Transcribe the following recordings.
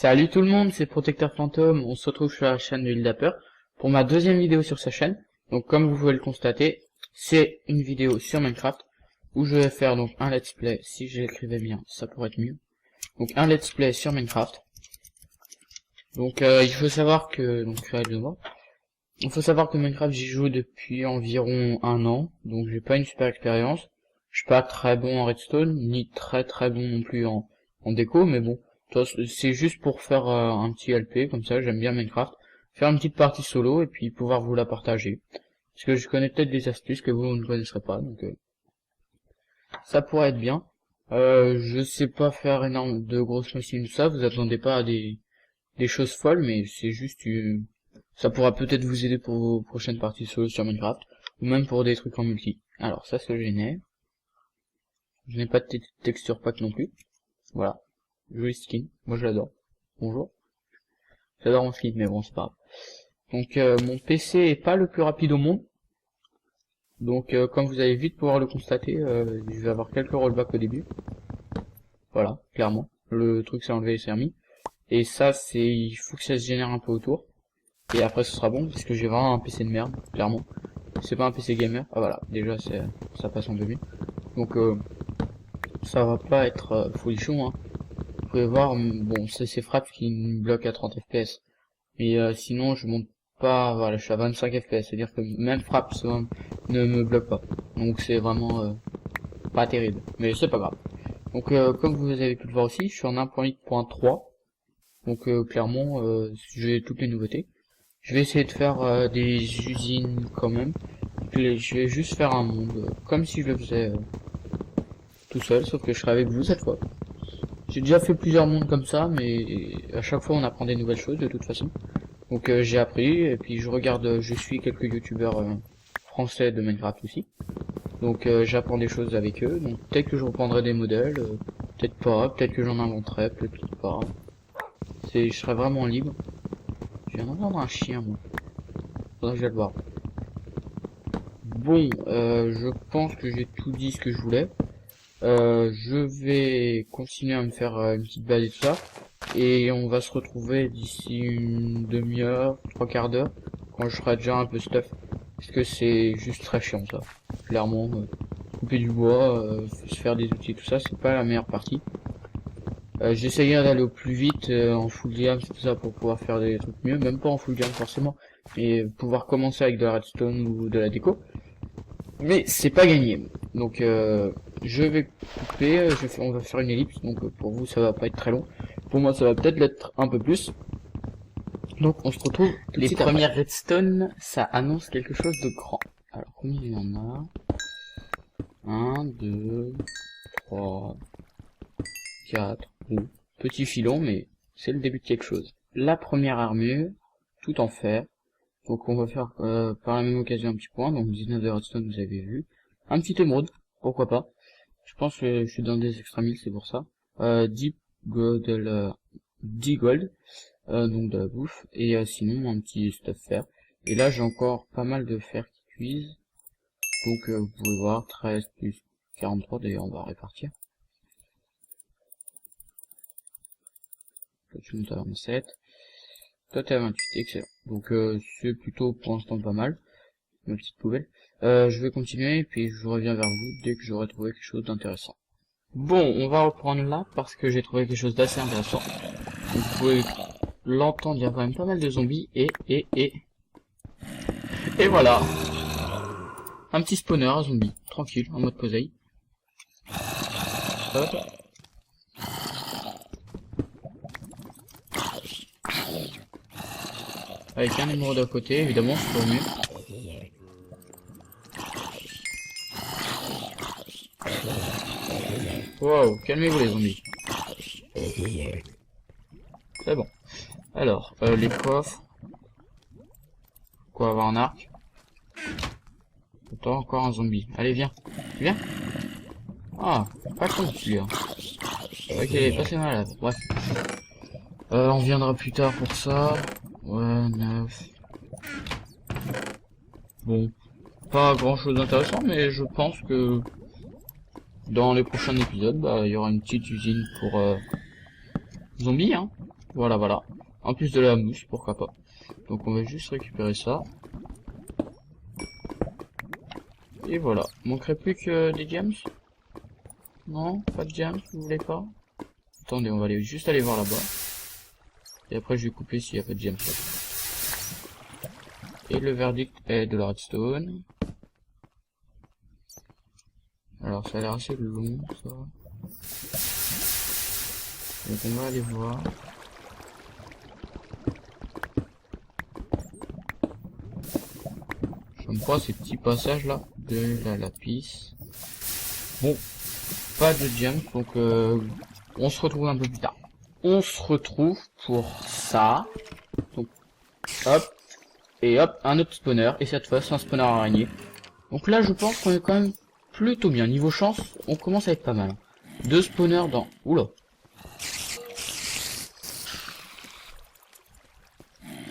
Salut tout le monde, c'est Protecteur Fantôme, on se retrouve sur la chaîne de l'Île d'Apeur pour ma deuxième vidéo sur sa chaîne. Donc comme vous pouvez le constater, c'est une vidéo sur Minecraft où je vais faire donc un let's play, si je l'écrivais bien, ça pourrait être mieux. Donc un let's play sur Minecraft. Donc il faut savoir que Minecraft j'y joue depuis environ un an, donc j'ai pas une super expérience. Je suis pas très bon en redstone, ni très bon non plus en déco, mais bon. C'est juste pour faire un petit LP, comme ça, j'aime bien Minecraft. Faire une petite partie solo, et puis pouvoir vous la partager. Parce que je connais peut-être des astuces que vous ne connaisserez pas, donc ça pourrait être bien. Je sais pas faire énorme de grosses machines, tout ça, vous attendez pas à des choses folles, mais c'est juste... ça pourra peut-être vous aider pour vos prochaines parties solo sur Minecraft, ou même pour des trucs en multi. Alors ça se génère. Je n'ai pas de texture pack non plus. Voilà. Joli skin, moi je l'adore. Bonjour. J'adore mon skin, mais bon c'est pas grave. Donc mon PC est pas le plus rapide au monde. Donc comme vous allez vite pouvoir le constater, je vais avoir quelques rollbacks au début. Voilà, clairement. Le truc s'est enlevé et s'est remis. Et ça c'est, il faut que ça se génère un peu autour. Et après ce sera bon, parce que j'ai vraiment un PC de merde, clairement. C'est pas un PC gamer. Ah voilà, déjà ça passe en 2000. Donc ça va pas être folichon, hein. Vous pouvez voir, bon, c'est Fraps qui me bloque à 30 fps. Mais sinon, je monte pas, voilà, je suis à 25 fps. C'est-à-dire que même Fraps ne me bloque pas. Donc c'est vraiment pas terrible. Mais c'est pas grave. Donc comme vous avez pu le voir aussi, je suis en 1.8.3. Donc clairement, j'ai toutes les nouveautés. Je vais essayer de faire des usines quand même. Puis, je vais juste faire un monde, comme si je le faisais tout seul, sauf que je serai avec vous cette fois. J'ai déjà fait plusieurs mondes comme ça, mais à chaque fois on apprend des nouvelles choses de toute façon. Donc j'ai appris, et puis je suis quelques youtubeurs français de Minecraft aussi. Donc j'apprends des choses avec eux, donc peut-être que je reprendrai des modèles, peut-être pas, peut-être que j'en inventerai, peut-être pas. Je serai vraiment libre. Je viens d'entendre un chien moi. Faudrait que je vais le voir. Bon, je pense que j'ai tout dit ce que je voulais. Je vais continuer à me faire une petite base et tout ça, et on va se retrouver d'ici une demi-heure, 3/4 d'heure, quand je serai déjà un peu stuff, parce que c'est juste très chiant ça, clairement. Couper du bois, se faire des outils, tout ça, c'est pas la meilleure partie. J'essayerai d'aller au plus vite en full game, tout ça, pour pouvoir faire des trucs mieux, même pas en full game forcément, mais pouvoir commencer avec de la redstone ou de la déco. Mais c'est pas gagné. Donc je vais couper, on va faire une ellipse, donc pour vous ça va pas être très long. Pour moi ça va peut-être l'être un peu plus. Donc on se retrouve tout de suite. Les premières redstone, ça annonce quelque chose de grand. Alors combien il y en a? 1, 2, 3, 4, petit filon, mais c'est le début de quelque chose. La première armure, tout en fer. Donc on va faire par la même occasion un petit point, donc 19 de redstone vous avez vu. Un petit émeraude, pourquoi pas. Je pense que je suis dans des extra 1000, c'est pour ça. 10 gold, donc de la bouffe, et sinon un petit stuff fer. Et là j'ai encore pas mal de fer qui cuisent. Donc vous pouvez voir 13 plus 43, d'ailleurs on va répartir. Toi tu montes à 27. Toi t'es à 28, excellent. Donc c'est plutôt pour l'instant pas mal. Ma petite poubelle. Je vais continuer et puis je reviens vers vous dès que j'aurai trouvé quelque chose d'intéressant. Bon, on va reprendre là parce que j'ai trouvé quelque chose d'assez intéressant. Donc, vous pouvez l'entendre, il y a quand même pas mal de zombies et voilà. Un petit spawner à zombies, tranquille, en mode poseille. Hop. Avec un émeraude à côté, évidemment, c'est pour mieux. Wow, calmez-vous les zombies. C'est bon. Alors, les coffres. Quoi, avoir un arc? Attends, encore un zombie. Allez, viens. Viens. Ah, pas con celui-là. Ok, passez malade. Bref. On viendra plus tard pour ça. Ouais, 9. Bon. Pas grand chose d'intéressant, mais je pense que dans les prochains épisodes, bah, il y aura une petite usine pour zombies, hein. Voilà, voilà. En plus de la mousse, pourquoi pas. Donc on va juste récupérer ça. Et voilà. Manquerait plus que des gems? Non, pas de gems, vous voulez pas? Attendez, on va aller juste aller voir là-bas. Et après je vais couper s'il n'y a pas de gems. Et le verdict est de la redstone. Alors ça a l'air assez long ça. Donc on va aller voir. J'aime pas ces petits passages là de la lapis. Bon, pas de gems, donc on se retrouve un peu plus tard. On se retrouve pour ça. Donc hop, et hop, un autre spawner, et cette fois c'est un spawner araignée. Donc là je pense qu'on est quand même plutôt bien. Niveau chance, on commence à être pas mal. Deux spawners dans... Oula.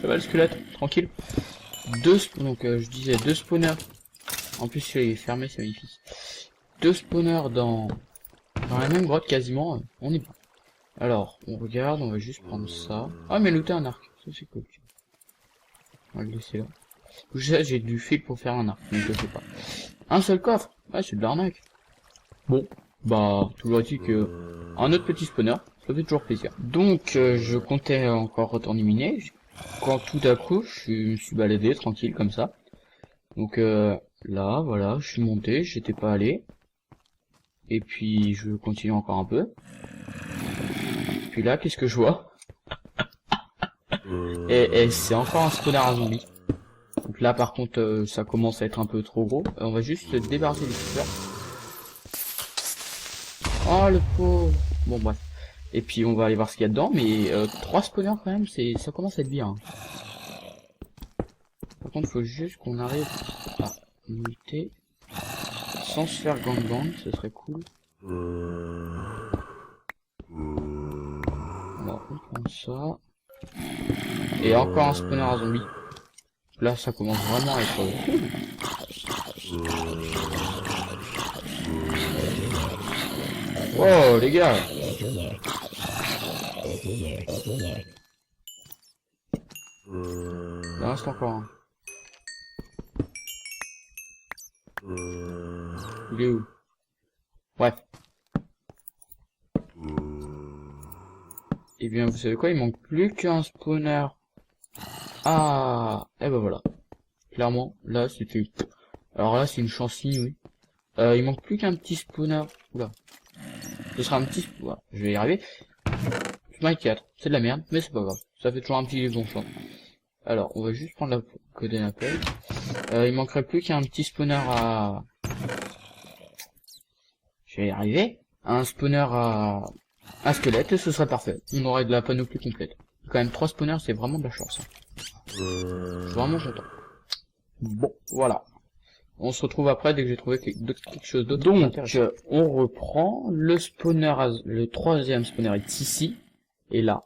Ça va le squelette, tranquille. Donc je disais deux spawners. En plus il est fermé, c'est magnifique. Deux spawners dans la même grotte quasiment, on est bien. Alors, on regarde, on va juste prendre ça. Ah mais looter un arc, ça c'est cool. On va le laisser là. J'ai du fil pour faire un arc, donc je sais pas. Un seul coffre, ouais c'est de l'arnaque. Bon, bah toujours est-il que un autre petit spawner, ça fait toujours plaisir. Donc je comptais encore retourner miner, quand tout à coup je me suis baladé tranquille comme ça. Donc là, voilà, je suis monté, j'étais pas allé. Et puis je continue encore un peu. Puis là, qu'est-ce que je vois? Et c'est encore un spawner à zombies. Donc là par contre ça commence à être un peu trop gros. On va juste débarrasser les creepers. Oh le pauvre. Bon bref. Et puis on va aller voir ce qu'il y a dedans. Mais 3 spawners quand même, ça commence à être bien. Par contre faut juste qu'on arrive à muter sans se faire gangbang, ce serait cool. Alors on prend ça. Et encore un spawner à zombies. Là ça commence vraiment à être cool. Oh les gars. Il en reste encore un. Il est où? Bref. Et bien vous savez quoi, il manque plus qu'un spawner. Ah, et ben voilà. Clairement, là c'était... Alors là c'est une chance inouïe. Il manque plus qu'un petit spawner. Oula. Ce sera un petit... Voilà, je vais y arriver. Smite 4, c'est de la merde, mais c'est pas grave. Ça fait toujours un petit bon champ. Alors, on va juste prendre la Golden Apple. Il manquerait plus qu'un petit spawner à... Je vais y arriver. Un spawner à... Un squelette, et ce serait parfait. On aurait de la panoplie complète. Quand même, 3 spawners, c'est vraiment de la chance. Je suis vraiment content. Bon, voilà. On se retrouve après dès que j'ai trouvé quelque chose d'autre. Donc, on reprend. Le spawner, le troisième spawner est ici. Et là,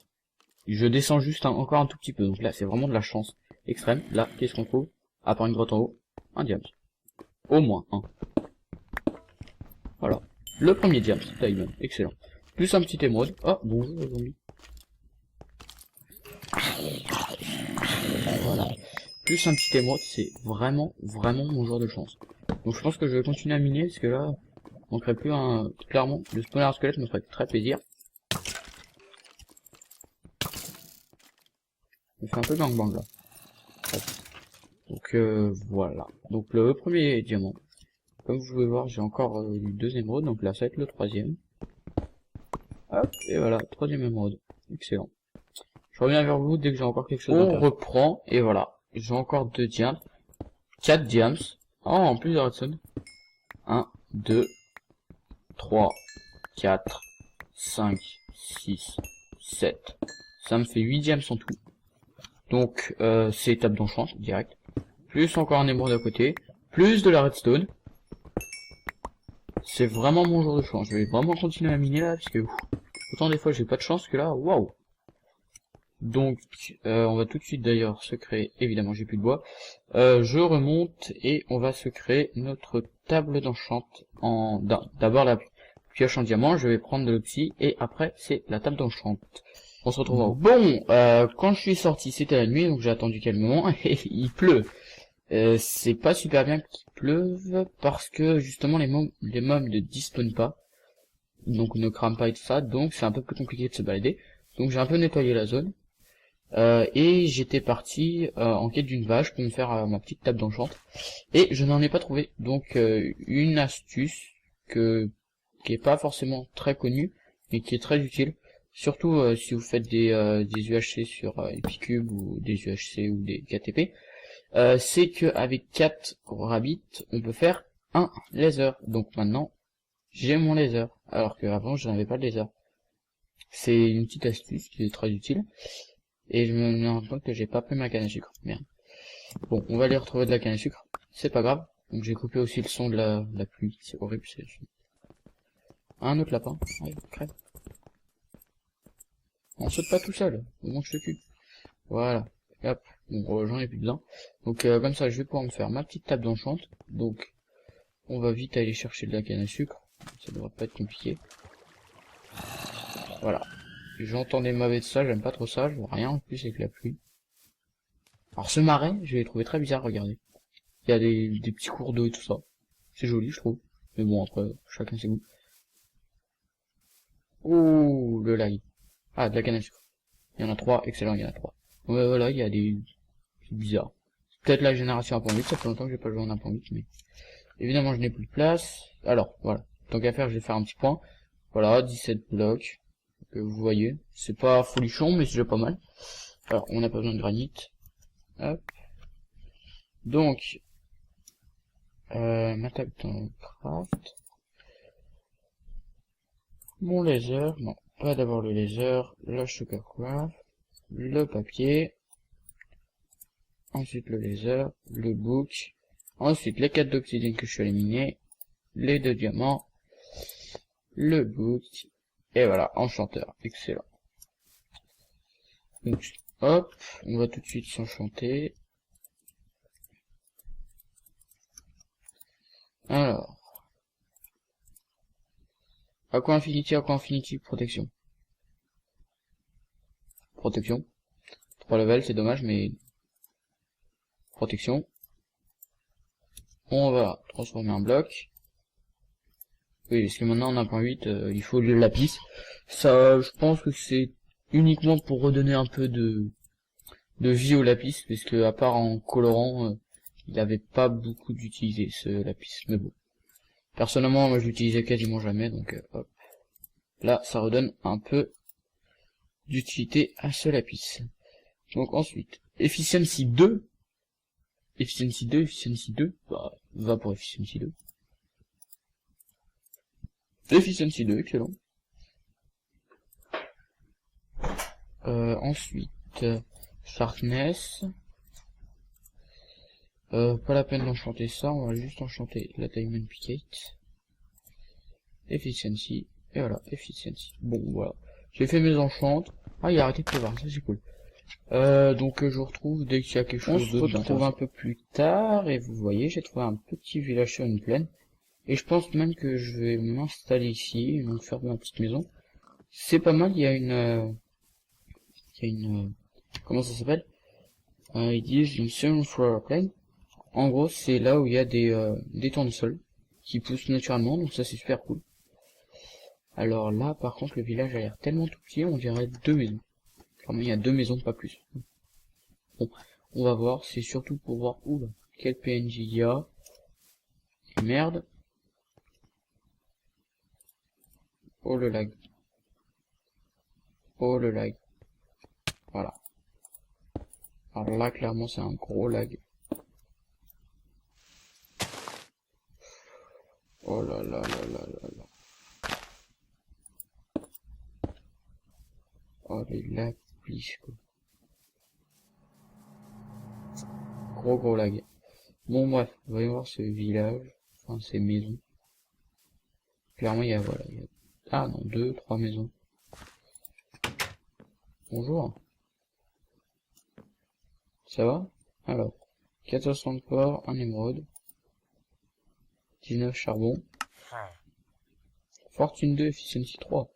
je descends juste encore un tout petit peu. Donc là, c'est vraiment de la chance extrême. Là, qu'est-ce qu'on trouve? À part une grotte en haut, un diamant. Au moins un. Voilà. Le premier diamant, diamond. Excellent. Plus un petit émeraude. Oh, bonjour les zombies. Voilà. Plus un petit émeraude, c'est vraiment mon jour de chance. Donc je pense que je vais continuer à miner, parce que là, on manquerait plus un... Clairement, le spawner squelette me ferait très plaisir. On fait un peu gangbang là. Donc voilà. Donc le premier diamant. Comme vous pouvez voir, j'ai encore eu 2 émeraudes, donc là ça va être le troisième. Hop, et voilà, troisième émeraude. Excellent. Je reviens vers vous dès que j'ai encore quelque chose. On reprend, et voilà. J'ai encore 2 diams. 4 diams. Oh, en plus de redstone. 1, 2, 3, 4, 5, 6, 7. Ça me fait 8 diams en tout. Donc, c'est étape d'enchant, direct. Plus encore un émeraude à côté. Plus de la redstone. C'est vraiment mon jour de chance. Je vais vraiment continuer à miner là, parce que autant des fois j'ai pas de chance que là, waouh. Donc on va tout de suite d'ailleurs se créer, évidemment j'ai plus de bois. Je remonte et on va se créer notre table d'enchante d'abord la pioche en diamant, je vais prendre de l'oxy et après c'est la table d'enchante. On se retrouve en haut. Bon, quand je suis sorti, c'était la nuit, donc j'ai attendu calmement, et il pleut. C'est pas super bien qu'il pleuve, parce que justement les mobs ne dispawnent pas, donc ne crament pas et tout ça, donc c'est un peu plus compliqué de se balader. Donc j'ai un peu nettoyé la zone, et j'étais parti en quête d'une vache pour me faire ma petite table d'enchant, et je n'en ai pas trouvé. Donc une astuce qui est pas forcément très connue, mais qui est très utile. Surtout si vous faites des UHC sur Epicube ou des UHC ou des KTP, c'est que avec 4 rabbits, on peut faire un laser. Donc maintenant, j'ai mon laser, alors qu'avant je n'avais pas de laser. C'est une petite astuce qui est très utile. Et je me rends compte que j'ai pas pris ma canne à sucre. Merde. Bon, on va aller retrouver de la canne à sucre. C'est pas grave. Donc j'ai coupé aussi le son de la pluie. C'est horrible. Un autre lapin. Ouais, crève. On saute pas tout seul. Au moins je te tue. Voilà. Hop. Bon, j'en ai plus besoin. Donc comme ça, je vais pouvoir me faire ma petite table d'enchant. Donc, on va vite aller chercher de la canne à sucre. Ça devrait pas être compliqué. Voilà. J'entends des mauvais de ça, j'aime pas trop ça. Je vois rien en plus avec la pluie. Alors ce marais, je l'ai trouvé très bizarre, regardez. Il y a des petits cours d'eau et tout ça. C'est joli, je trouve. Mais bon, après, chacun ses goûts. Ouh, le lag. Ah, de la canne à sucre. Il y en a 3, excellent, il y en a 3. Ouais, voilà, il y a des... C'est bizarre. Peut-être la génération 1.8, ça fait longtemps que j'ai pas joué en 1.8, mais... Évidemment, je n'ai plus de place. Alors, voilà. Tant qu'à faire, je vais faire un petit point. Voilà, 17 blocs. Que vous voyez. C'est pas folichon, mais c'est déjà pas mal. Alors, on n'a pas besoin de granit. Hop. Donc, ma table de craft. Mon laser. Non, pas d'abord le laser. La sugarcraft. Le papier. Ensuite le laser. Le book. Ensuite les 4 d'obsidienne que je suis allé miner. Les 2 diamants. Le book. Et voilà, enchanteur. Excellent. Donc, hop. On va tout de suite s'enchanter. Alors. Aqua Infinity, protection. Protection. 3 levels, c'est dommage, mais... Protection. On va transformer un bloc. Oui, parce que maintenant en 1.8, il faut le lapis. Ça, je pense que c'est uniquement pour redonner un peu de vie au lapis, parce que à part en colorant, il n'avait pas beaucoup d'utilité ce lapis. Mais bon. Personnellement, moi je l'utilisais quasiment jamais, donc hop. Là, ça redonne un peu d'utilité à ce lapis. Donc ensuite, Efficiency 2. Efficiency 2, bah, va pour Efficiency 2. Efficiency 2, excellent. Ensuite, Sharpness. Pas la peine d'enchanter ça, on va juste enchanter la Diamond Picate. Efficiency, et voilà, Efficiency. Bon, voilà. J'ai fait mes enchantes. Ah, il a arrêté de pleuvoir, ça c'est cool. Donc je vous retrouve dès qu'il y a quelque chose d'autre. On se retrouve un peu plus tard, et vous voyez, j'ai trouvé un petit village sur une plaine. Et je pense même que je vais m'installer ici, donc faire ma petite maison. C'est pas mal, il y a une... comment ça s'appelle? Ils disent une sunflower plain. En gros, c'est là où il y a des tournesols qui poussent naturellement, donc ça c'est super cool. Alors là, par contre, le village a l'air tellement tout petit, on dirait 2 maisons. Clairement, il y a 2 maisons, pas plus. Bon, on va voir, c'est surtout pour voir où là, quel PNJ il y a. Et merde. Oh le lag. Oh le lag. Voilà. Alors là, clairement, c'est un gros lag. Oh là là là là là là. Oh les lags, please, quoi. Gros lag. Bon bref, voyons voir ce village, enfin ces maisons. Clairement il y a, voilà, il y a... Ah non, 2, 3 maisons. Bonjour. Ça va? Alors, 1400 de porc, un émeraude. 19 charbon. Fortune 2, efficiency 3.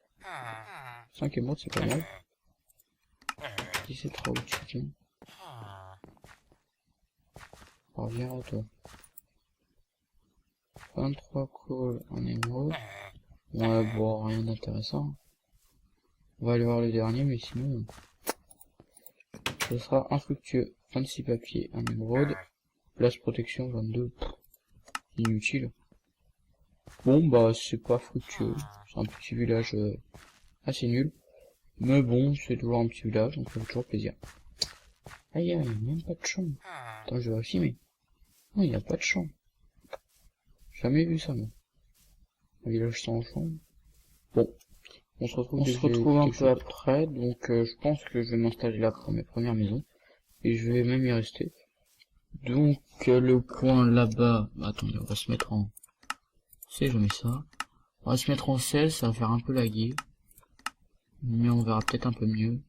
5 émeraudes, c'est pas mal. Qui c'est trop où tu viens? Reviens à toi. 23 calls en émeraude. Ouais, bon, rien d'intéressant. On va aller voir le dernier, mais sinon, ce sera infructueux. 26 papiers, un émeraude. Place protection 22. Inutile. Bon, bah, c'est pas fructueux. C'est un petit village assez nul. Mais bon, c'est toujours un petit village, donc ça fait toujours plaisir. Aïe, aïe, même pas de champ. Attends, je vérifie, mais... Non, il n'y a pas de champ. Jamais vu ça, moi. Un village sans champ. Bon, on se retrouve un peu après, donc je pense que je vais m'installer là pour mes premières maisons. Et je vais même y rester. Donc, le coin là-bas... Attendez, on va se mettre en... C'est jamais ça. On va se mettre en 16, ça va faire un peu laguer. Mais on verra peut-être un peu mieux.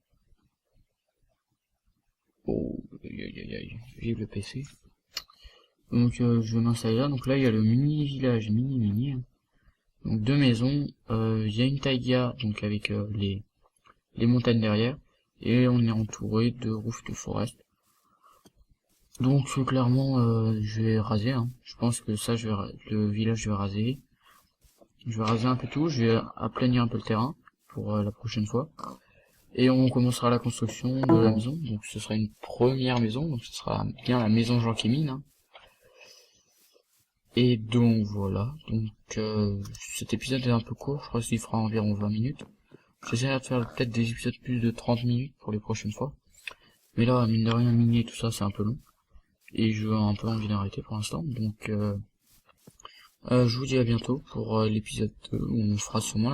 Oh, aïe aïe aïe, vive le PC. Donc je vais m'installer là, donc là il y a le mini village, mini. Donc 2 maisons, il y a une taïga, donc avec les montagnes derrière. Et on est entouré de roofs de forest. Donc clairement je vais raser, hein. Je pense que ça le village je vais raser. Je vais raser un peu tout, je vais aplanir un peu le terrain pour la prochaine fois. Et on commencera la construction de la maison, donc ce sera une première maison, donc ce sera bien la maison Jean Kémine. Hein. Et donc voilà, donc cet épisode est un peu court, je crois qu'il fera environ 20 minutes. J'essaierai de faire peut-être des épisodes plus de 30 minutes pour les prochaines fois. Mais là, mine de rien, minier et tout ça, c'est un peu long. Et je veux un peu envie d'arrêter pour l'instant, donc je vous dis à bientôt pour l'épisode où on fera sûrement